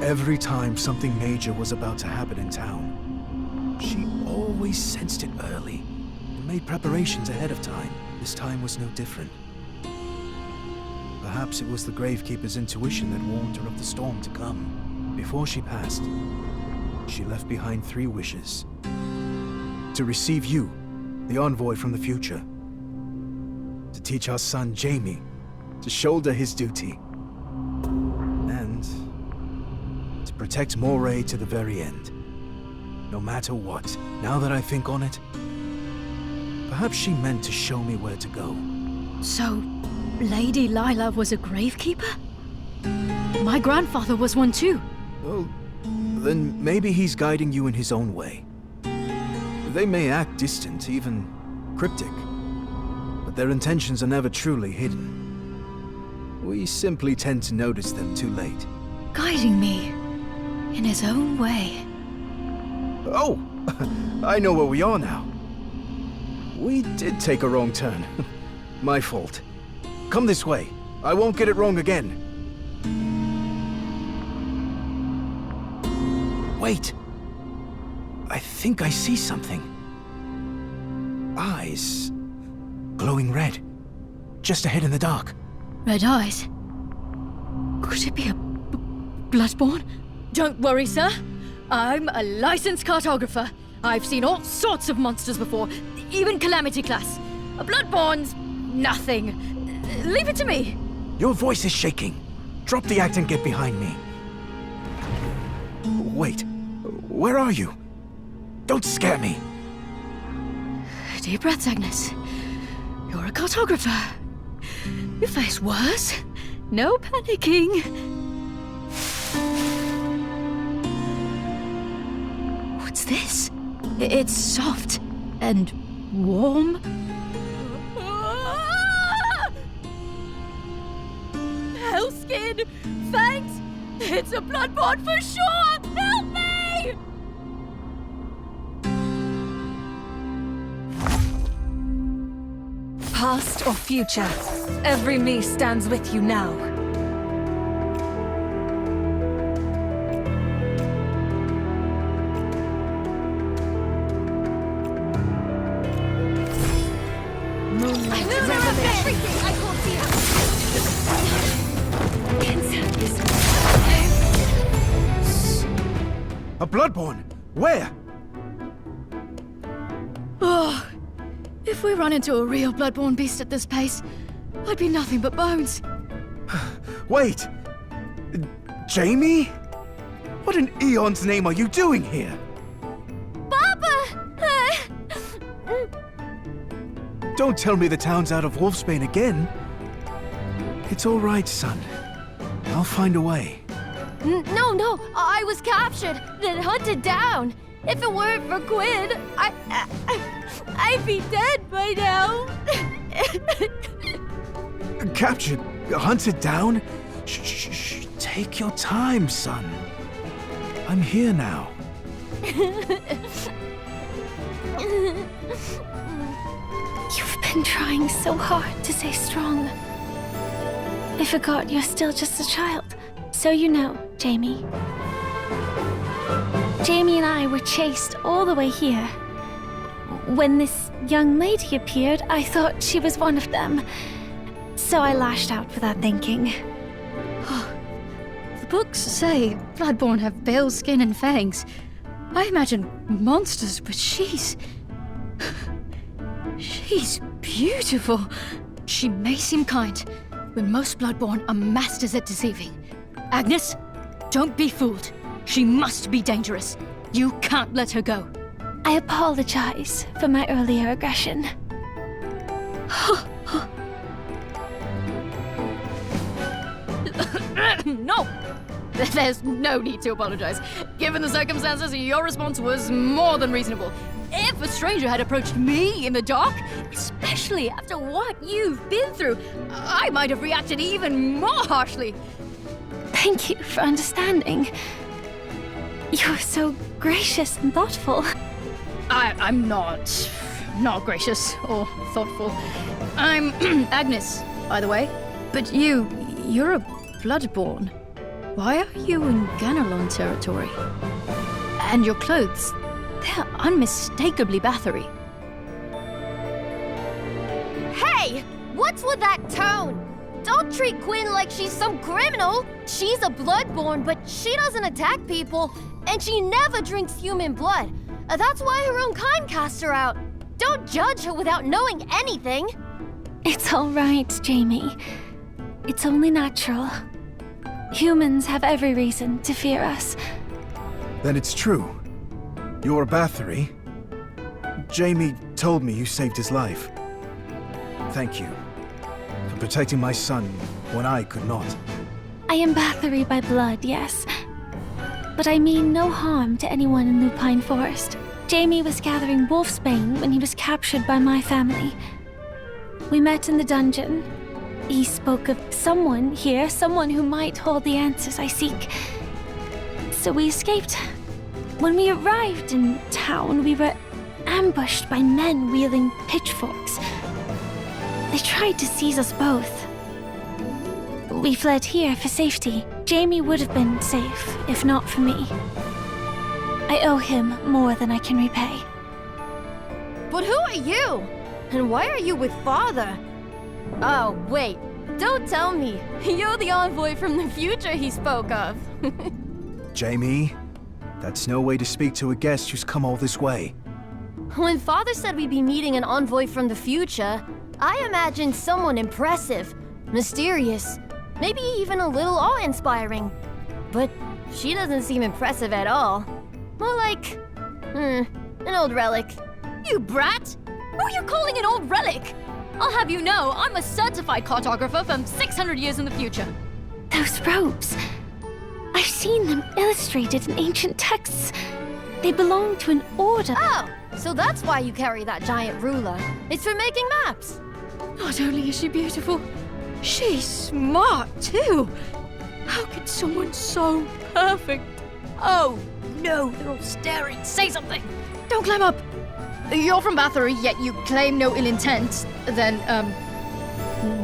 Every time something major was about to happen in town, she always sensed it early and made preparations ahead of time. This time was no different. Perhaps it was the Gravekeeper's intuition that warned her of the storm to come. Before she passed, she left behind 3 wishes. To receive you, the envoy from the future. To teach our son, Jamie, to shoulder his duty. And to protect Moray to the very end. No matter what. Now that I think on it, perhaps she meant to show me where to go. So, Lady Lila was a gravekeeper? My grandfather was one too. Well, then maybe he's guiding you in his own way. They may act distant, even cryptic, but their intentions are never truly hidden. We simply tend to notice them too late. Guiding me in his own way. Oh, I know where we are now. We did take a wrong turn. My fault. Come this way. I won't get it wrong again. Wait. I think I see something. Eyes. Glowing red. Just ahead in the dark. Red eyes? Could it be a bloodborne? Don't worry, sir. I'm a licensed cartographer. I've seen all sorts of monsters before, even Calamity Class. A bloodborne's nothing. Leave it to me. Your voice is shaking. Drop the act and get behind me. Wait, where are you? Don't scare me. Deep breaths, Agnes. You're a cartographer. You face worse. No panicking. What's this? It's soft and warm. Pale skin, fangs. It's a bloodborne for sure. Help me! Past or future, every me stands with you now. A bloodborne? Where? Oh, if we run into a real bloodborne beast at this pace, I'd be nothing but bones. Wait! Jamie? What in Eon's name are you doing here? Papa! Don't tell me the town's out of Wolfsbane again. It's all right, son. I'll find a way. No, I was captured, then hunted down. If it weren't for Quinn, I'd be dead by now. Captured? Hunted down? Shh. Take your time, son. I'm here now. You've been trying so hard to stay strong. I forgot you're still just a child. So you know, Jamie. Jamie and I were chased all the way here. When this young lady appeared, I thought she was one of them. So I lashed out without thinking. The books say bloodborne have pale skin and fangs. I imagine monsters, but she's beautiful. She may seem kind, but most bloodborne are masters at deceiving. Agnes, don't be fooled. She must be dangerous. You can't let her go. I apologize for my earlier aggression. No! There's no need to apologize. Given the circumstances, your response was more than reasonable. If a stranger had approached me in the dark, especially after what you've been through, I might have reacted even more harshly. Thank you for understanding. You're so gracious and thoughtful. I'm not gracious or thoughtful. I'm Agnes, by the way. But you're a bloodborne. Why are you in Ganelon territory? And your clothes, they're unmistakably Bathory. Hey! What's with that tone? Don't treat Quinn like she's some criminal. She's a bloodborne, but she doesn't attack people, and she never drinks human blood. That's why her own kind cast her out. Don't judge her without knowing anything. It's all right, Jamie. It's only natural. Humans have every reason to fear us. Then it's true. You're Bathory. Jamie told me you saved his life. Thank you for protecting my son when I could not. I am Bathory by blood, yes. But I mean no harm to anyone in Lupine Forest. Jamie was gathering wolfsbane when he was captured by my family. We met in the dungeon. He spoke of someone here, someone who might hold the answers I seek. So we escaped. When we arrived in town, we were ambushed by men wielding pitchforks. They tried to seize us both. We fled here for safety. Jamie would have been safe, if not for me. I owe him more than I can repay. But who are you? And why are you with Father? Oh, wait. Don't tell me. You're the envoy from the future he spoke of. Jamie, that's no way to speak to a guest who's come all this way. When Father said we'd be meeting an envoy from the future, I imagined someone impressive, mysterious, maybe even a little awe-inspiring. But she doesn't seem impressive at all. More like, an old relic. You brat! Who are you calling an old relic? I'll have you know, I'm a certified cartographer from 600 years in the future. Those robes. I've seen them illustrated in ancient texts. They belong to an order. Oh, so that's why you carry that giant ruler. It's for making maps. Not only is she beautiful, she's smart too. How could someone so perfect? Oh, no, they're all staring. Say something. Don't climb up. You're from Bathory, yet you claim no ill intent. Then,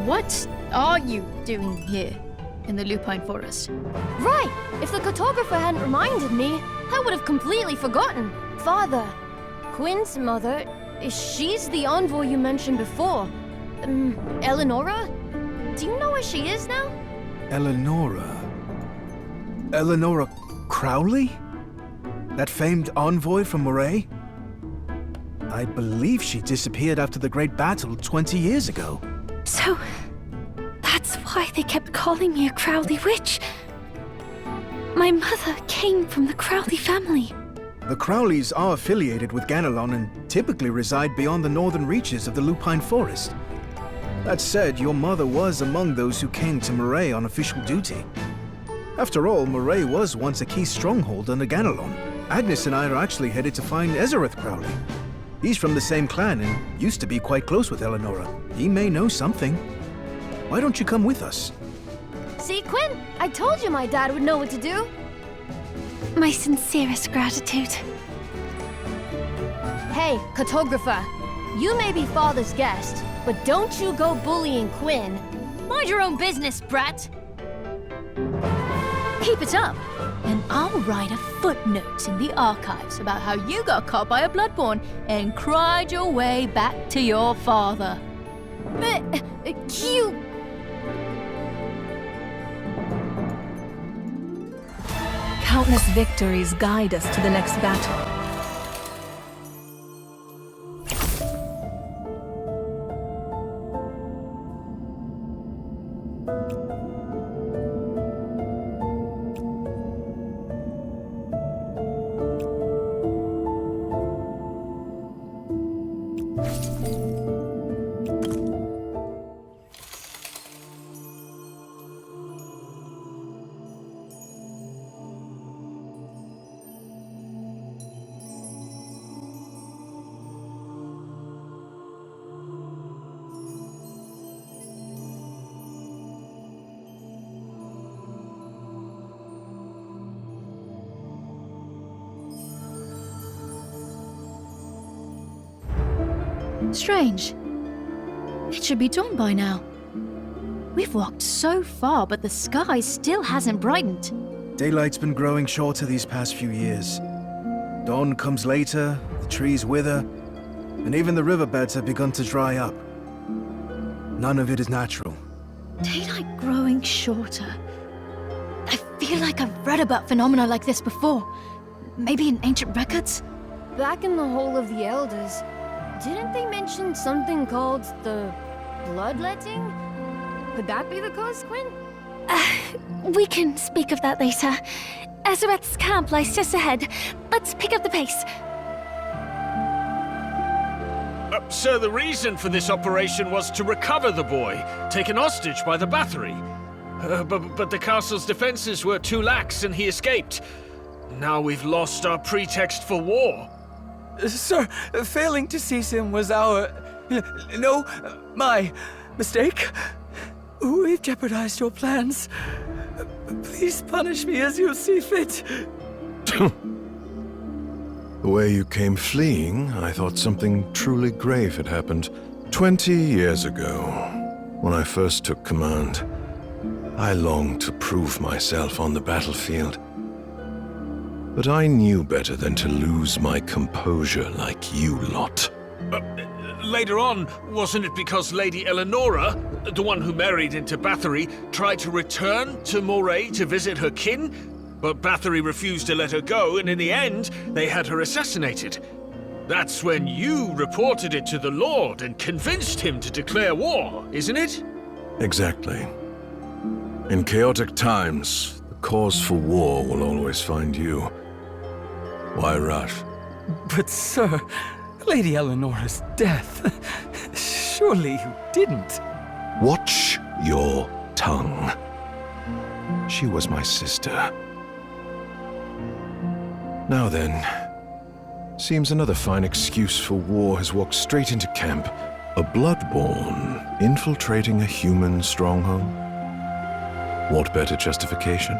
what are you doing here in the Lupine Forest? Right! If the cartographer hadn't reminded me, I would have completely forgotten. Father, Quinn's mother, she's the envoy you mentioned before. Eleonora? Do you know where she is now? Eleonora? Eleonora Crowley? That famed envoy from Moray? I believe she disappeared after the Great Battle 20 years ago. So, that's why they kept calling me a Crowley witch. My mother came from the Crowley family. The Crowleys are affiliated with Ganelon and typically reside beyond the northern reaches of the Lupine Forest. That said, your mother was among those who came to Moray on official duty. After all, Moray was once a key stronghold under Ganelon. Agnes and I are actually headed to find Ezereth Crowley. He's from the same clan and used to be quite close with Eleonora. He may know something. Why don't you come with us? See, Quinn? I told you my dad would know what to do. My sincerest gratitude. Hey, cartographer. You may be Father's guest, but don't you go bullying Quinn. Mind your own business, brat. Keep it up, and I'll write a footnote in the archives about how you got caught by a bloodborne and cried your way back to your father. You... Countless victories guide us to the next battle. Strange. It should be dawn by now. We've walked so far, but the sky still hasn't brightened. Daylight's been growing shorter these past few years. Dawn comes later, the trees wither, and even the riverbeds have begun to dry up. None of it is natural. Daylight growing shorter. I feel like I've read about phenomena like this before. Maybe in ancient records? Back in the Hall of the Elders, didn't they mention something called the bloodletting? Could that be the cause, Quinn? We can speak of that later. Ezereth's camp lies just ahead. Let's pick up the pace. Sir, the reason for this operation was to recover the boy, taken hostage by the Bathory. But the castle's defenses were too lax and he escaped. Now we've lost our pretext for war. Sir, failing to seize him was my mistake. We've jeopardized your plans. Please punish me as you see fit. The way you came fleeing, I thought something truly grave had happened. 20 years ago, when I first took command, I longed to prove myself on the battlefield. But I knew better than to lose my composure like you lot. Later on, wasn't it because Lady Eleonora, the one who married into Bathory, tried to return to Moray to visit her kin? But Bathory refused to let her go, and in the end, they had her assassinated. That's when you reported it to the Lord and convinced him to declare war, isn't it? Exactly. In chaotic times, the cause for war will always find you. Why rush? But sir, Lady Eleonora's death. Surely you didn't. Watch your tongue. She was my sister. Now then, seems another fine excuse for war has walked straight into camp. A bloodborne infiltrating a human stronghold? What better justification?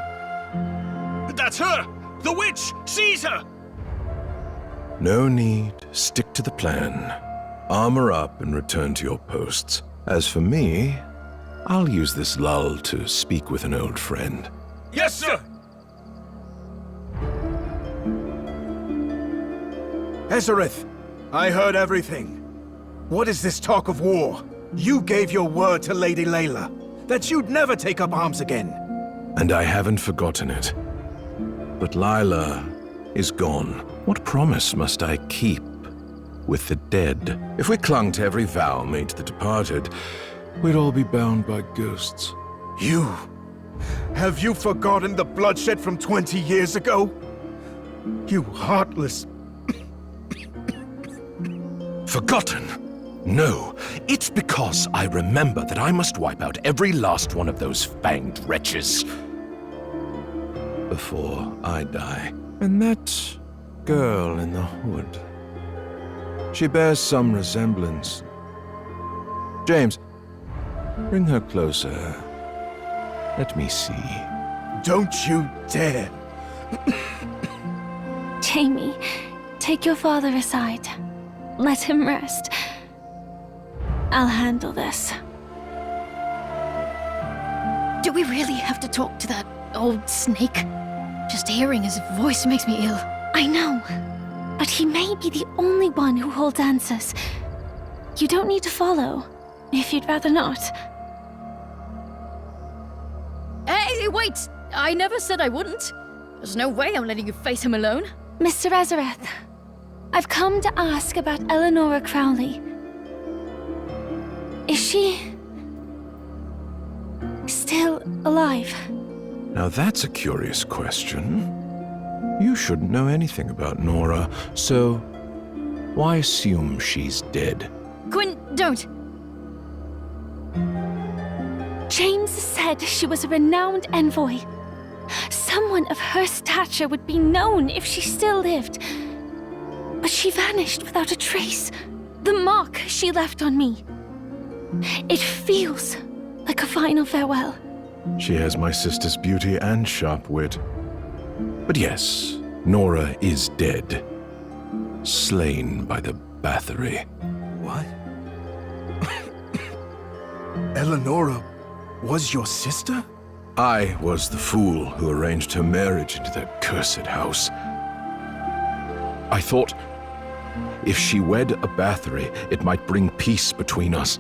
That's her! The witch! Seize her! No need. Stick to the plan. Armor up and return to your posts. As for me, I'll use this lull to speak with an old friend. Yes, sir! Ezereth, I heard everything. What is this talk of war? You gave your word to Lady Layla, that you'd never take up arms again. And I haven't forgotten it. But Lila is gone. What promise must I keep with the dead? If we clung to every vow made to the departed, we'd all be bound by ghosts. You? Have you forgotten the bloodshed from 20 years ago? You heartless... Forgotten? No, it's because I remember that I must wipe out every last one of those fanged wretches before I die. And that girl in the hood, she bears some resemblance. James, bring her closer. Let me see. Don't you dare! Jamie, take your father aside. Let him rest. I'll handle this. Do we really have to talk to that old snake? Just hearing his voice makes me ill. I know, but he may be the only one who holds answers. You don't need to follow, if you'd rather not. Hey, wait! I never said I wouldn't. There's no way I'm letting you face him alone. Mr. Ezereth, I've come to ask about Eleonora Crowley. Is she... still alive? Now that's a curious question. You shouldn't know anything about Nora, so why assume she's dead? Quinn, don't! James said she was a renowned envoy. Someone of her stature would be known if she still lived. But she vanished without a trace. The mark she left on me. It feels like a final farewell. She has my sister's beauty and sharp wit. But yes, Nora is dead. Slain by the Bathory. What? Eleonora was your sister? I was the fool who arranged her marriage into that cursed house. I thought, if she wed a Bathory, it might bring peace between us.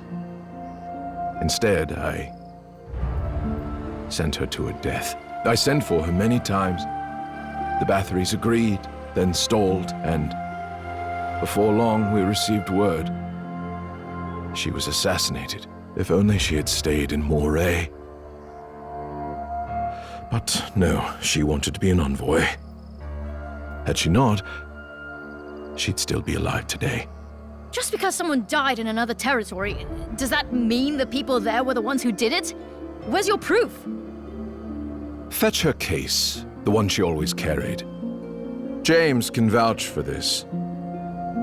Instead, I sent her to her death. I sent for her many times. The Bathories agreed, then stalled, and before long we received word. She was assassinated. If only she had stayed in Moray. But no, she wanted to be an envoy. Had she not, she'd still be alive today. Just because someone died in another territory, does that mean the people there were the ones who did it? Where's your proof? Fetch her case, the one she always carried. James can vouch for this.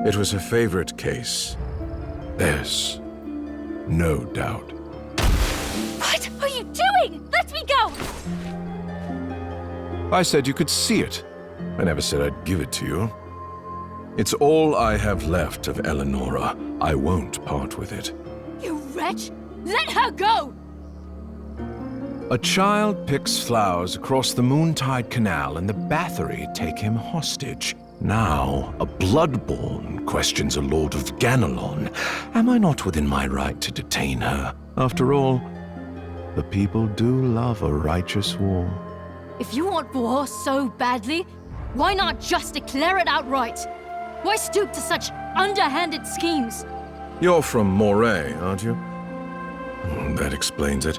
It was her favorite case. There's no doubt. What are you doing? Let me go! I said you could see it. I never said I'd give it to you. It's all I have left of Eleonora. I won't part with it. You wretch! Let her go! A child picks flowers across the Moontide Canal and the Bathory take him hostage. Now, a Bloodborn questions a Lord of Ganelon. Am I not within my right to detain her? After all, the people do love a righteous war. If you want war so badly, why not just declare it outright? Why stoop to such underhanded schemes? You're from Moray, aren't you? That explains it.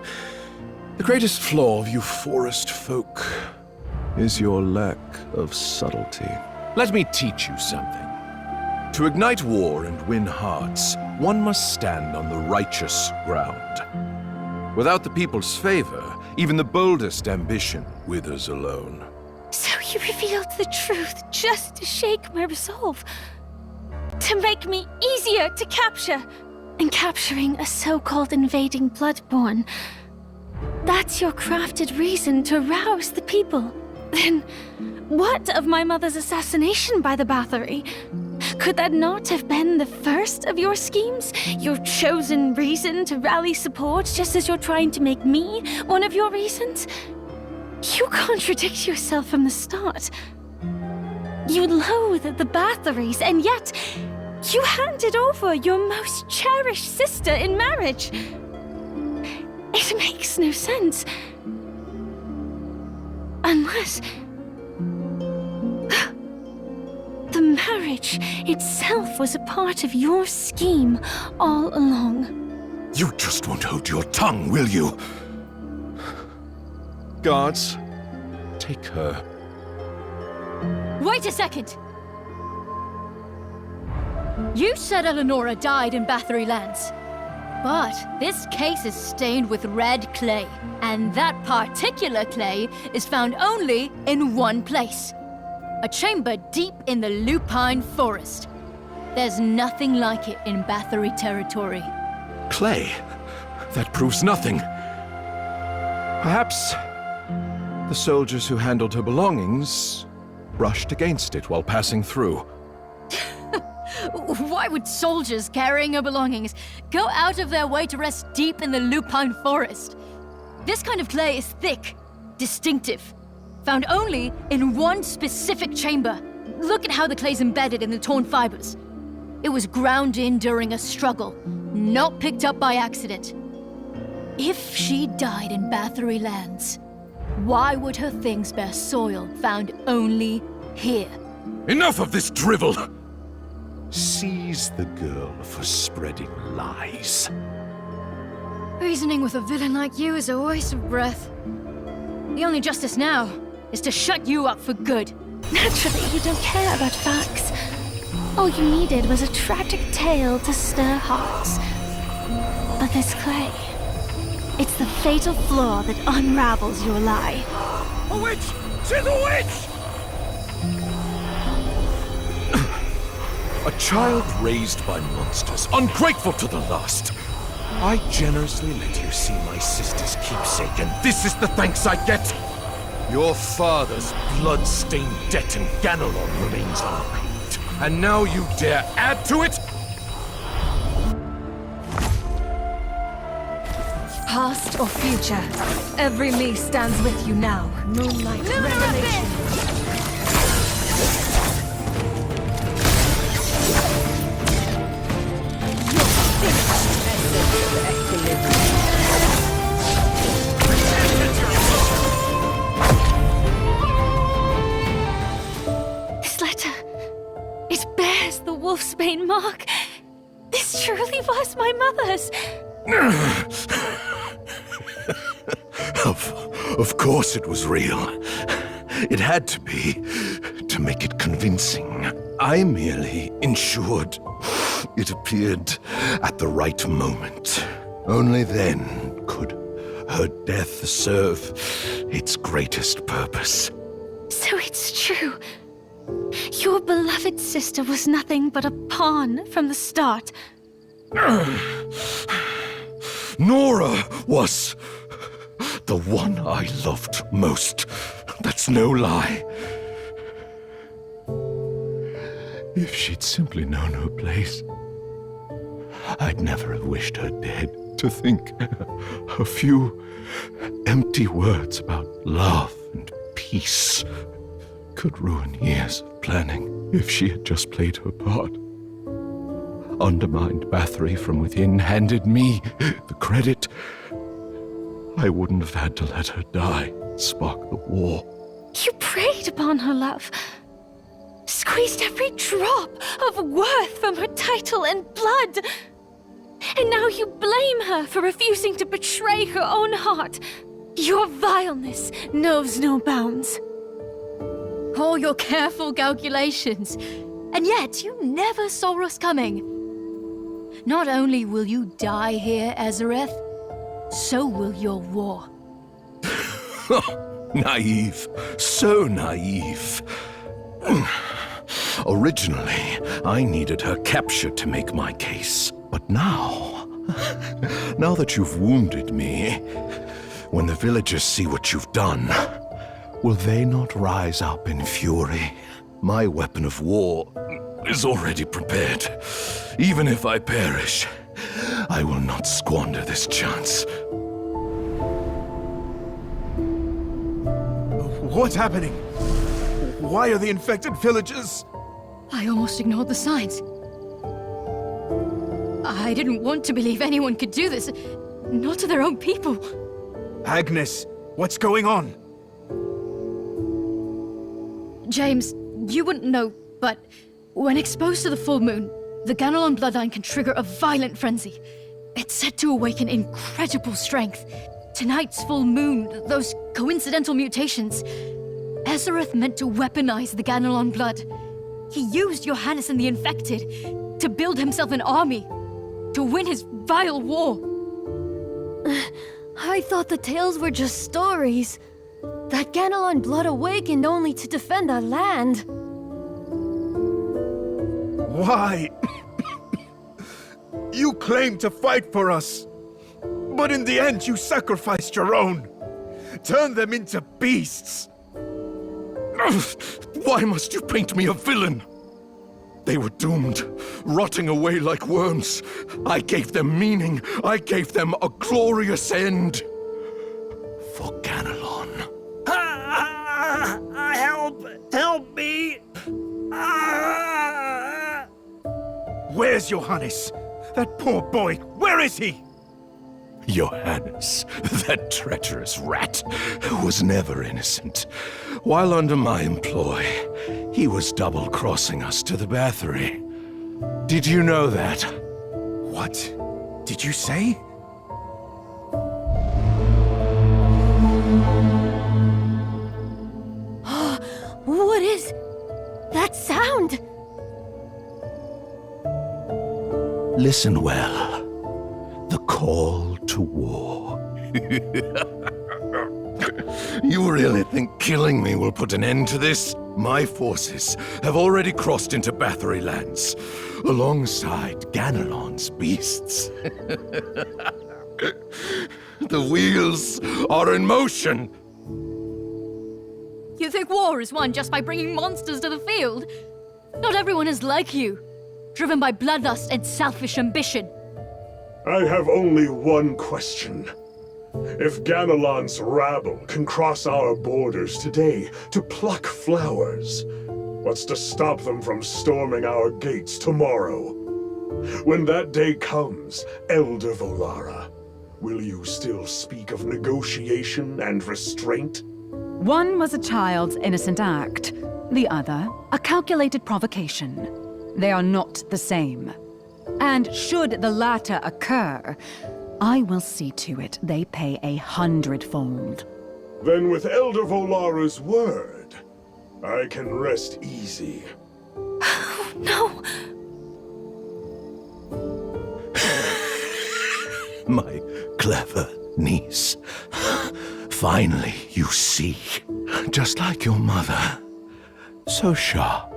The greatest flaw of you forest folk is your lack of subtlety. Let me teach you something. To ignite war and win hearts, one must stand on the righteous ground. Without the people's favor, even the boldest ambition withers alone. So you revealed the truth just to shake my resolve. To make me easier to capture. And capturing a so-called invading Bloodborn. That's your crafted reason to rouse the people. Then, what of my mother's assassination by the Bathory? Could that not have been the first of your schemes? Your chosen reason to rally support just as you're trying to make me one of your reasons? You contradict yourself from the start. You loathe the Bathories, and yet you handed over your most cherished sister in marriage. It makes no sense. Unless the marriage itself was a part of your scheme all along. You just won't hold your tongue, will you? Guards, take her. Wait a second! You said Eleonora died in Bathory lands. But this case is stained with red clay, and that particular clay is found only in one place. A chamber deep in the Lupine Forest. There's nothing like it in Bathory territory. Clay? That proves nothing. Perhaps the soldiers who handled her belongings brushed against it while passing through. Why would soldiers carrying her belongings go out of their way to rest deep in the Lupine Forest? This kind of clay is thick, distinctive, found only in one specific chamber. Look at how the clay's embedded in the torn fibers. It was ground in during a struggle, not picked up by accident. If she died in Bathory lands, why would her things bear soil found only here? Enough of this drivel! Seize the girl for spreading lies. Reasoning with a villain like you is a waste of breath. The only justice now is to shut you up for good. Naturally, you don't care about facts. All you needed was a tragic tale to stir hearts. But this clay, it's the fatal flaw that unravels your lie. A witch! She's a witch! A child raised by monsters, ungrateful to the last. I generously let you see my sister's keepsake, and this is the thanks I get? Your father's blood-stained debt in Ganelon remains unpaid, and now you dare add to it? Past or future, every me stands with you now. Moonlight revelation. This letter, it bears the Wolfsbane mark. This truly was my mother's. Of course it was real. It had to be, to make it convincing. I merely ensured it appeared at the right moment. Only then could her death serve its greatest purpose. So it's true. Your beloved sister was nothing but a pawn from the start. Nora was the one I loved most. That's no lie. If she'd simply known her place, I'd never have wished her dead. To think a few empty words about love and peace could ruin years of planning. If she had just played her part, undermined Bathory from within, handed me the credit, I wouldn't have had to let her die, spark the war. You preyed upon her love, squeezed every drop of worth from her title and blood. And now you blame her for refusing to betray her own heart. Your vileness knows no bounds. All your careful calculations. And yet, you never saw us coming. Not only will you die here, Ezereth, so will your war. Naive. So naive. Originally, I needed her capture to make my case. But now that you've wounded me, when the villagers see what you've done, will they not rise up in fury? My weapon of war is already prepared. Even if I perish, I will not squander this chance. What's happening? Why are the infected villagers? I almost ignored the signs. I didn't want to believe anyone could do this. Not to their own people. Agnes, what's going on? James, you wouldn't know, but when exposed to the full moon, the Ganelon bloodline can trigger a violent frenzy. It's said to awaken incredible strength. Tonight's full moon, those coincidental mutations. Ezereth meant to weaponize the Ganelon blood. He used Johannes and the infected to build himself an army, to win his vile war. I thought the tales were just stories. That Ganelon blood awakened only to defend our land. Why? You claimed to fight for us, but in the end you sacrificed your own. Turned them into beasts. Why must you paint me a villain? They were doomed, rotting away like worms. I gave them meaning. I gave them a glorious end. For Ganelon. Help me! Where's Johannes? That poor boy, where is he? Johannes, that treacherous rat, was never innocent. While under my employ, he was double-crossing us to the Bathory. Did you know that? What did you say? What is that sound? Listen well. The call to war. You really think killing me will put an end to this? My forces have already crossed into Bathory lands, alongside Ganelon's beasts. The wheels are in motion. You think war is won just by bringing monsters to the field? Not everyone is like you, driven by bloodlust and selfish ambition. I have only one question. If Ganelon's rabble can cross our borders today to pluck flowers, what's to stop them from storming our gates tomorrow? When that day comes, Elder Volara, will you still speak of negotiation and restraint? One was a child's innocent act, the other a calculated provocation. They are not the same. And should the latter occur, I will see to it they pay 100-fold. Then with Elder Volara's word, I can rest easy. No! My clever niece. Finally, you see. Just like your mother. So sharp.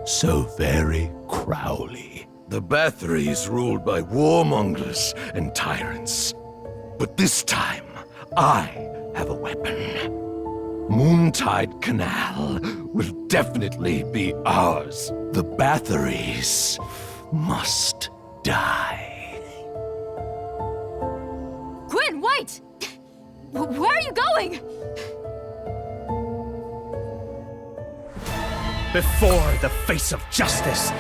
So very Crowley. The Bathory's ruled by warmongers and tyrants. But this time, I have a weapon. Moontide Canal will definitely be ours. The Bathory's must die. Gwyn, wait! Where are you going? Before the face of justice,